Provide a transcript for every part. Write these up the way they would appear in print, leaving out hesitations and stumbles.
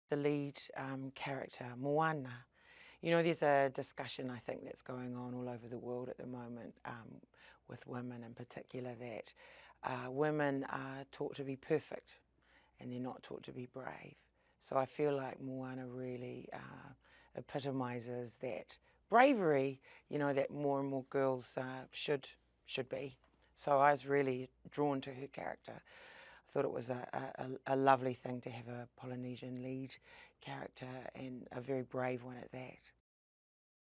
The lead character, Moana. You know, there's a discussion, I think, that's going on all over the world at the moment with women in particular, that women are taught to be perfect and they're not taught to be brave. So I feel like Moana really epitomizes that bravery, you know, that more and more girls should be. So I was really drawn to her character. I thought it was a lovely thing to have a Polynesian lead character, and a very brave one at that.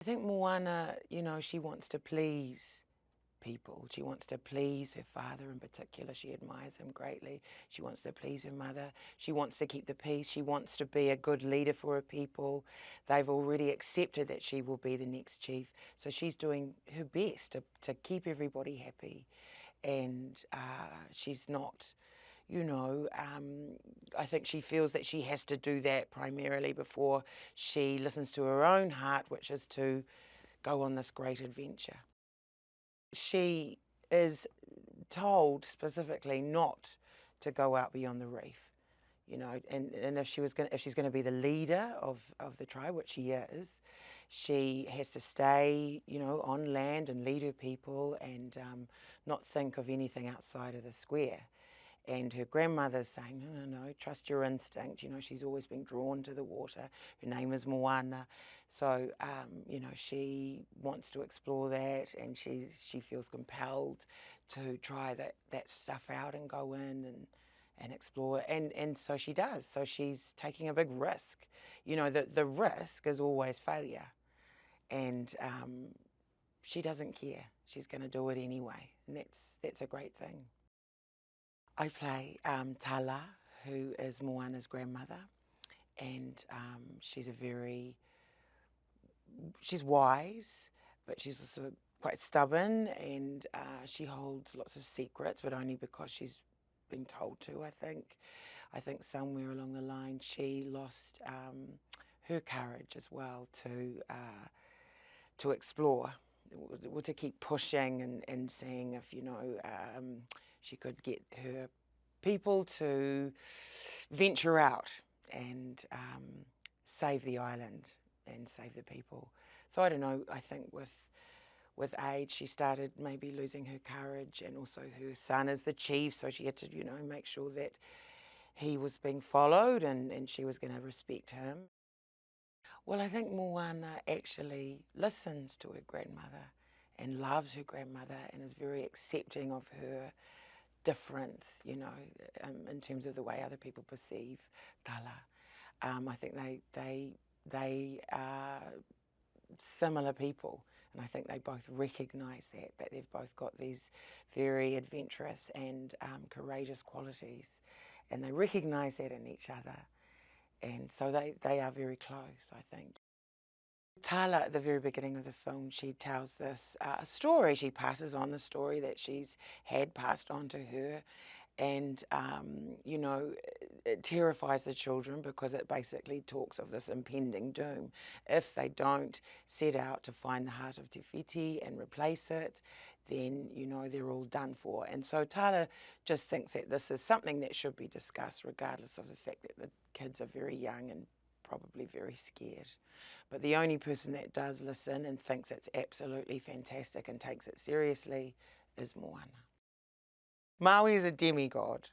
I think Moana, you know, she wants to please people. She wants to please her father in particular. She admires him greatly. She wants to please her mother. She wants to keep the peace. She wants to be a good leader for her people. They've already accepted that she will be the next chief. So she's doing her best to keep everybody happy. And she's not, you know, I think she feels that she has to do that primarily before she listens to her own heart, which is to go on this great adventure. She is told specifically not to go out beyond the reef, you know, and if she's gonna be the leader of the tribe, which she is, she has to stay, you know, on land and lead her people, and not think of anything outside of the square. And her grandmother's saying, no, no, no, trust your instinct. You know, she's always been drawn to the water. Her name is Moana. So, you know, she wants to explore that, and she feels compelled to try that stuff out and go in and explore. And so she does. So she's taking a big risk. You know, the risk is always failure. And she doesn't care. She's going to do it anyway. And that's a great thing. I play Tala, who is Moana's grandmother, and she's wise, but she's also quite stubborn, and she holds lots of secrets, but only because she's been told to, I think. I think somewhere along the line she lost her courage as well to explore, to keep pushing and seeing if, you know, she could get her people to venture out and save the island and save the people. So I don't know, I think with age she started maybe losing her courage, and also her son is the chief, so she had to, you know, make sure that he was being followed and she was going to respect him. Well, I think Moana actually listens to her grandmother and loves her grandmother and is very accepting of her difference, you know, in terms of the way other people perceive Tala. I think they are similar people, and I think they both recognise that they've both got these very adventurous and courageous qualities, and they recognise that in each other. And so they are very close, I think. Tala, at the very beginning of the film, she tells this story. She passes on the story that she's had passed on to her. And, you know, it terrifies the children because it basically talks of this impending doom. If they don't set out to find the heart of Te Whiti and replace it, then, you know, they're all done for. And so Tala just thinks that this is something that should be discussed, regardless of the fact that the kids are very young and probably very scared. But the only person that does listen and thinks it's absolutely fantastic and takes it seriously is Moana. Maui is a demigod,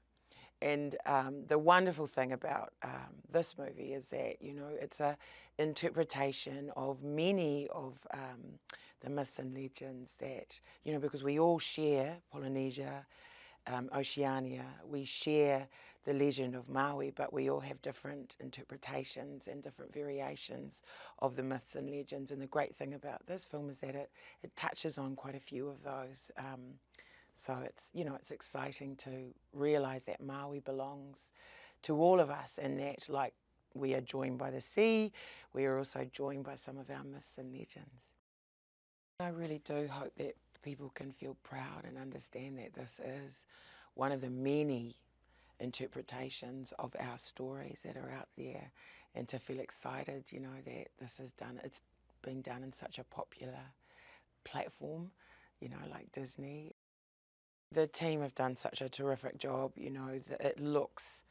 and the wonderful thing about this movie is that, you know, it's a interpretation of many of the myths and legends that, you know, because we all share Polynesia, Oceania, we share the legend of Maui, but we all have different interpretations and different variations of the myths and legends. And the great thing about this film is that it touches on quite a few of those. So it's, you know, it's exciting to realise that Maui belongs to all of us, and that, like, we are joined by the sea, we are also joined by some of our myths and legends. I really do hope that people can feel proud and understand that this is one of the many interpretations of our stories that are out there, and to feel excited, you know, that this is done, it's been done in such a popular platform, you know, like Disney. The team have done such a terrific job, you know, that it looks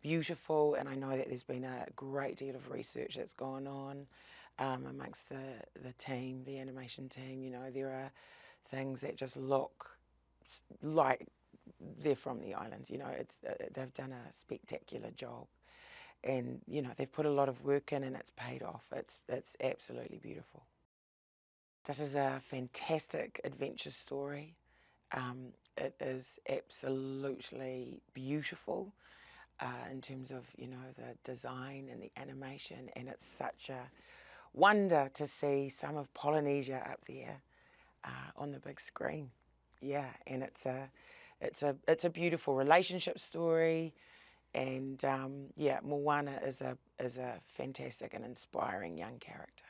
beautiful, and I know that there's been a great deal of research that's gone on amongst the team, the animation team. You know, there are things that just look like they're from the islands. You know, they've done a spectacular job, and you know they've put a lot of work in, and it's paid off. It's absolutely beautiful. This is a fantastic adventure story. It is absolutely beautiful in terms of, you know, the design and the animation, and it's such a wonder to see some of Polynesia up there on the big screen. Yeah, and it's a beautiful relationship story, and yeah, Moana is a fantastic and inspiring young character.